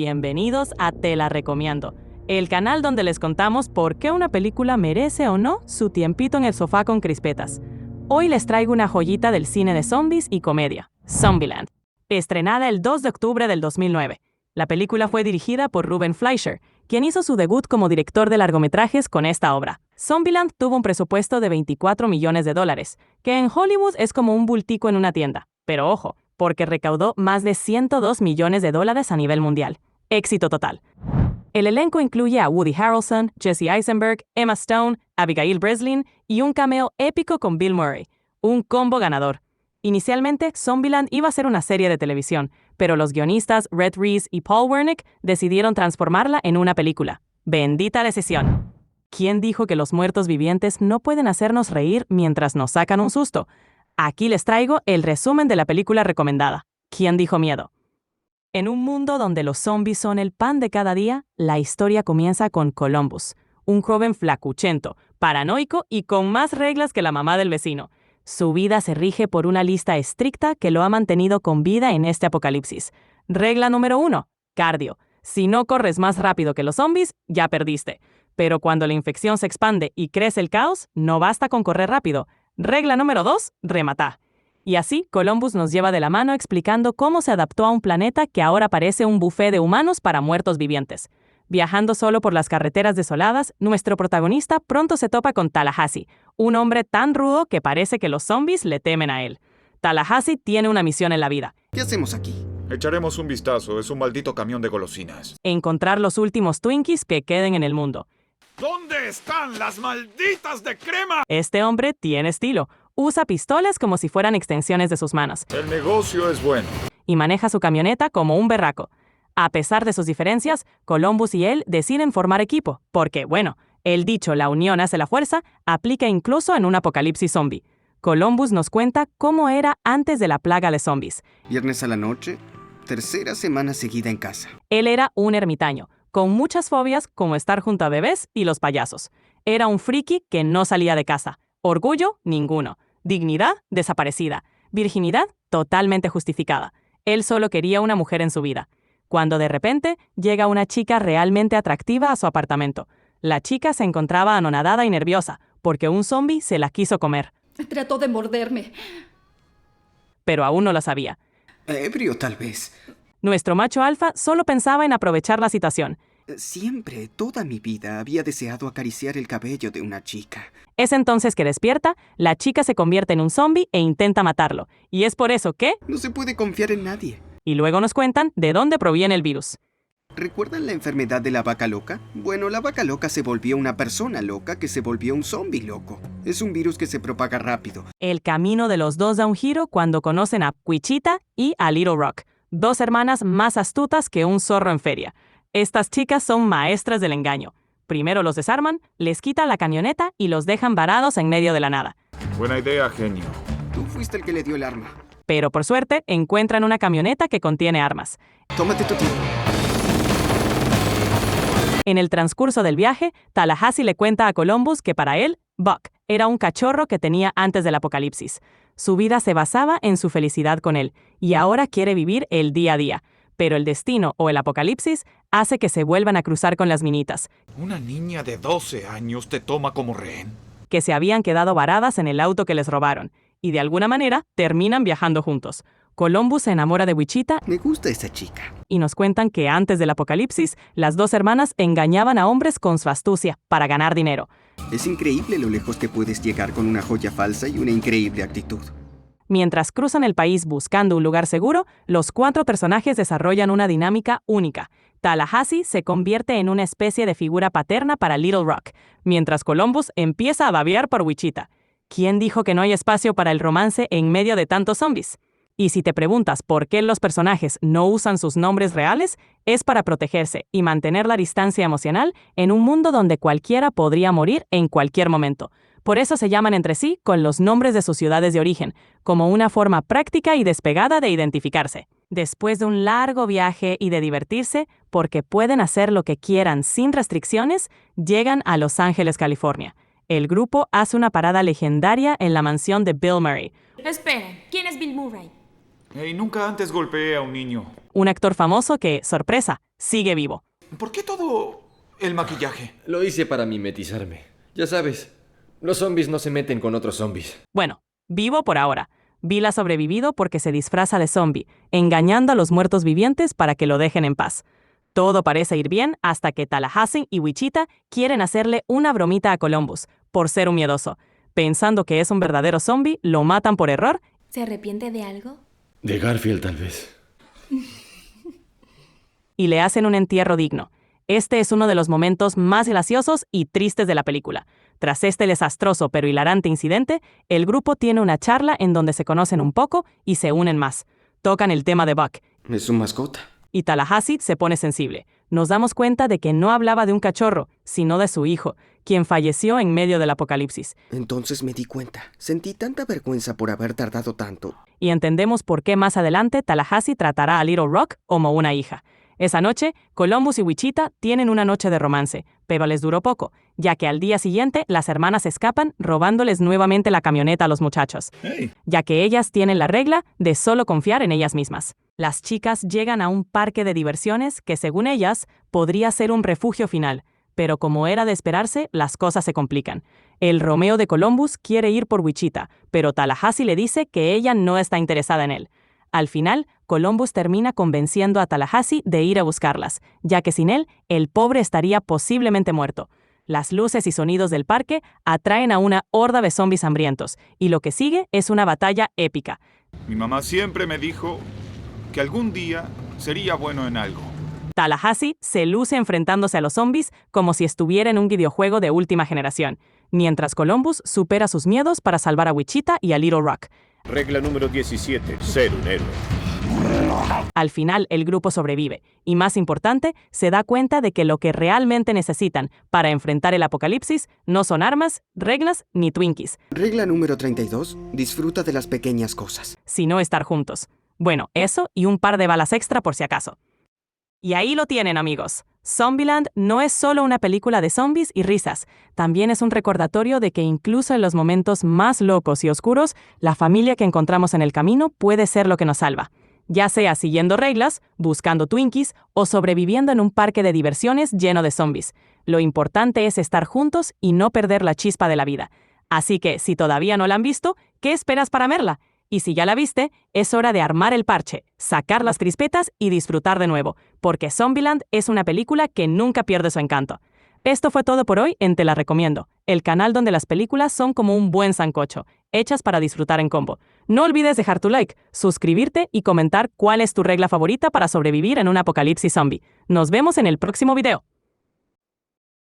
Bienvenidos a Te la Recomiendo, el canal donde les contamos por qué una película merece o no su tiempito en el sofá con crispetas. Hoy les traigo una joyita del cine de zombies y comedia, Zombieland, estrenada el 2 de octubre del 2009. La película fue dirigida por Ruben Fleischer, quien hizo su debut como director de largometrajes con esta obra. Zombieland tuvo un presupuesto de $24 millones, que en Hollywood es como un bultico en una tienda. Pero ojo, porque recaudó más de $102 millones a nivel mundial. Éxito total. El elenco incluye a Woody Harrelson, Jesse Eisenberg, Emma Stone, Abigail Breslin y un cameo épico con Bill Murray. Un combo ganador. Inicialmente, Zombieland iba a ser una serie de televisión, pero los guionistas Red Reese y Paul Wernick decidieron transformarla en una película. ¡Bendita decisión! ¿Quién dijo que los muertos vivientes no pueden hacernos reír mientras nos sacan un susto? Aquí les traigo el resumen de la película recomendada. ¿Quién dijo miedo? En un mundo donde los zombies son el pan de cada día, la historia comienza con Columbus, un joven flacuchento, paranoico y con más reglas que la mamá del vecino. Su vida se rige por una lista estricta que lo ha mantenido con vida en este apocalipsis. Regla número 1, cardio. Si no corres más rápido que los zombies, ya perdiste. Pero cuando la infección se expande y crece el caos, no basta con correr rápido. Regla número 2, rematá. Y así, Columbus nos lleva de la mano explicando cómo se adaptó a un planeta que ahora parece un buffet de humanos para muertos vivientes. Viajando solo por las carreteras desoladas, nuestro protagonista pronto se topa con Tallahassee, un hombre tan rudo que parece que los zombies le temen a él. Tallahassee tiene una misión en la vida. ¿Qué hacemos aquí? Echaremos un vistazo, es un maldito camión de golosinas. Encontrar los últimos Twinkies que queden en el mundo. ¿Dónde están las malditas de crema? Este hombre tiene estilo. Usa pistolas como si fueran extensiones de sus manos. El negocio es bueno. Y maneja su camioneta como un berraco. A pesar de sus diferencias, Columbus y él deciden formar equipo, porque, bueno, el dicho "la unión hace la fuerza" aplica incluso en un apocalipsis zombie. Columbus nos cuenta cómo era antes de la plaga de zombies. Viernes a la noche, tercera semana seguida en casa. Él era un ermitaño, con muchas fobias como estar junto a bebés y los payasos. Era un friki que no salía de casa. Orgullo, ninguno. Dignidad, desaparecida. Virginidad, totalmente justificada. Él solo quería una mujer en su vida. Cuando de repente llega una chica realmente atractiva a su apartamento. La chica se encontraba anonadada y nerviosa, porque un zombie se la quiso comer. Trató de morderme. Pero aún no lo sabía. Ebrio, tal vez. Nuestro macho alfa solo pensaba en aprovechar la situación. Siempre, toda mi vida, había deseado acariciar el cabello de una chica. Es entonces que despierta, la chica se convierte en un zombie e intenta matarlo. Y es por eso que... No se puede confiar en nadie. Y luego nos cuentan de dónde proviene el virus. ¿Recuerdan la enfermedad de la vaca loca? Bueno, la vaca loca se volvió una persona loca que se volvió un zombie loco. Es un virus que se propaga rápido. El camino de los dos da un giro cuando conocen a Wichita y a Little Rock, dos hermanas más astutas que un zorro en feria. Estas chicas son maestras del engaño. Primero los desarman, les quitan la camioneta y los dejan varados en medio de la nada. Buena idea, genio. Tú fuiste el que le dio el arma. Pero por suerte, encuentran una camioneta que contiene armas. Tómate tu tiempo. En el transcurso del viaje, Tallahassee le cuenta a Columbus que para él, Buck era un cachorro que tenía antes del apocalipsis. Su vida se basaba en su felicidad con él, y ahora quiere vivir el día a día. Pero el destino o el apocalipsis hace que se vuelvan a cruzar con las minitas, ¿Una niña de 12 años te toma como rehén? que se habían quedado varadas en el auto que les robaron, y de alguna manera terminan viajando juntos. Columbus se enamora de Wichita Me gusta esa chica. y nos cuentan que antes del apocalipsis, las dos hermanas engañaban a hombres con su astucia para ganar dinero. Es increíble lo lejos que puedes llegar con una joya falsa y una increíble actitud. Mientras cruzan el país buscando un lugar seguro, los cuatro personajes desarrollan una dinámica única. Tallahassee se convierte en una especie de figura paterna para Little Rock, mientras Columbus empieza a babear por Wichita. ¿Quién dijo que no hay espacio para el romance en medio de tantos zombies? Y si te preguntas por qué los personajes no usan sus nombres reales, es para protegerse y mantener la distancia emocional en un mundo donde cualquiera podría morir en cualquier momento. Por eso se llaman entre sí con los nombres de sus ciudades de origen, como una forma práctica y despegada de identificarse. Después de un largo viaje y de divertirse, porque pueden hacer lo que quieran sin restricciones, llegan a Los Ángeles, California. El grupo hace una parada legendaria en la mansión de Bill Murray, Esperen, ¿quién es Bill Murray? Hey, nunca antes golpeé a un niño. un actor famoso que, sorpresa, sigue vivo. ¿Por qué todo el maquillaje? Lo hice para mimetizarme. Ya sabes, los zombies no se meten con otros zombies. Bueno, vivo por ahora. Bill ha sobrevivido porque se disfraza de zombie, engañando a los muertos vivientes para que lo dejen en paz. Todo parece ir bien hasta que Tallahassee y Wichita quieren hacerle una bromita a Columbus, por ser un miedoso. Pensando que es un verdadero zombie, lo matan por error. ¿Se arrepiente de algo? De Garfield, tal vez. Y le hacen un entierro digno. Este es uno de los momentos más graciosos y tristes de la película. Tras este desastroso pero hilarante incidente, el grupo tiene una charla en donde se conocen un poco y se unen más. Tocan el tema de Buck, Es su mascota. y Tallahassee se pone sensible. Nos damos cuenta de que no hablaba de un cachorro, sino de su hijo, quien falleció en medio del apocalipsis. Entonces me di cuenta. Sentí tanta vergüenza por haber tardado tanto. Y entendemos por qué más adelante Tallahassee tratará a Little Rock como una hija. Esa noche, Columbus y Wichita tienen una noche de romance, pero les duró poco, ya que al día siguiente las hermanas escapan robándoles nuevamente la camioneta a los muchachos, ya que ellas tienen la regla de solo confiar en ellas mismas. Las chicas llegan a un parque de diversiones que, según ellas, podría ser un refugio final, pero como era de esperarse, las cosas se complican. El Romeo de Columbus quiere ir por Wichita, pero Tallahassee le dice que ella no está interesada en él. Al final, Columbus termina convenciendo a Tallahassee de ir a buscarlas, ya que sin él, el pobre estaría posiblemente muerto. Las luces y sonidos del parque atraen a una horda de zombies hambrientos, y lo que sigue es una batalla épica. Mi mamá siempre me dijo que algún día sería bueno en algo. Tallahassee se luce enfrentándose a los zombies como si estuviera en un videojuego de última generación, mientras Columbus supera sus miedos para salvar a Wichita y a Little Rock. Regla número 17. Ser un héroe. Al final, el grupo sobrevive, y más importante, se da cuenta de que lo que realmente necesitan para enfrentar el apocalipsis no son armas, reglas ni Twinkies, Regla número 32. Disfruta de las pequeñas cosas. sino estar juntos. Bueno, eso y un par de balas extra por si acaso. Y ahí lo tienen, amigos. Zombieland no es solo una película de zombies y risas, también es un recordatorio de que incluso en los momentos más locos y oscuros, la familia que encontramos en el camino puede ser lo que nos salva. Ya sea siguiendo reglas, buscando Twinkies o sobreviviendo en un parque de diversiones lleno de zombies. Lo importante es estar juntos y no perder la chispa de la vida. Así que, si todavía no la han visto, ¿qué esperas para verla? Y si ya la viste, es hora de armar el parche, sacar las crispetas y disfrutar de nuevo, porque Zombieland es una película que nunca pierde su encanto. Esto fue todo por hoy en Te la Recomiendo, el canal donde las películas son como un buen sancocho, hechas para disfrutar en combo. No olvides dejar tu like, suscribirte y comentar cuál es tu regla favorita para sobrevivir en un apocalipsis zombie. Nos vemos en el próximo video.